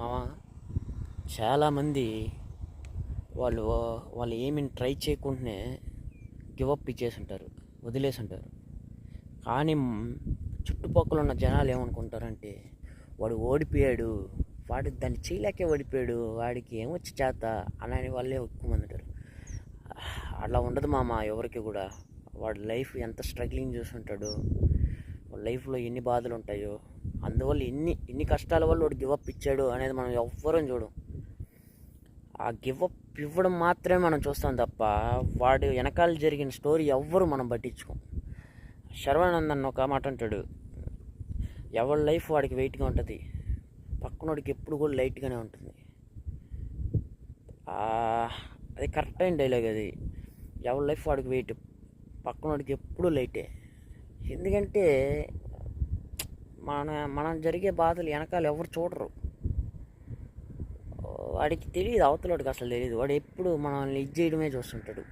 మామ చాలామంది వాళ్ళు వాళ్ళు ఏమి ట్రై చేయకుండానే గివప్ ఇచ్చేసి ఉంటారు, వదిలేసి ఉంటారు. కానీ చుట్టుపక్కల ఉన్న జనాలు ఏమనుకుంటారంటే వాడు ఓడిపోయాడు, వాడు దాన్ని చేయలేకే ఓడిపోయాడు, వాడికి ఏమొచ్చి చేత అని వాళ్ళే ఎక్కువ మంది ఉంటారు. అలా ఉండదు మామ ఎవరికి కూడా. వాడి లైఫ్ ఎంత స్ట్రగ్లింగ్ చూస్తుంటాడు, వాడి లైఫ్లో ఎన్ని బాధలు ఉంటాయో, అందువల్ల ఎన్ని కష్టాల వల్ల వాడు గివప్ ఇచ్చాడు అనేది మనం ఎవ్వరం చూడం. ఆ గివప్ ఇవ్వడం మాత్రమే మనం చూస్తాం తప్ప వాడు వెనకాల జరిగిన స్టోరీ ఎవ్వరు మనం పట్టించుకోం. శర్వానందన్ ఒక మాట అంటాడు, ఎవరి లైఫ్ వాడికి వెయిట్గా ఉంటుంది, పక్కనోడికి ఎప్పుడు కూడా లైట్గానే ఉంటుంది. అది కరెక్ట్ అయిన డైలాగ్ అది. ఎవరి లైఫ్ వాడికి వెయిట్, పక్కనోడికి ఎప్పుడు లైటే. ఎందుకంటే మనం జరిగే బాధలు వెనకాల ఎవరు చూడరు. వాడికి తెలియదు, అవతలవాడికి అసలు తెలియదు. వాడు ఎప్పుడు మనల్ని ఇది చేయడమే చూస్తుంటాడు.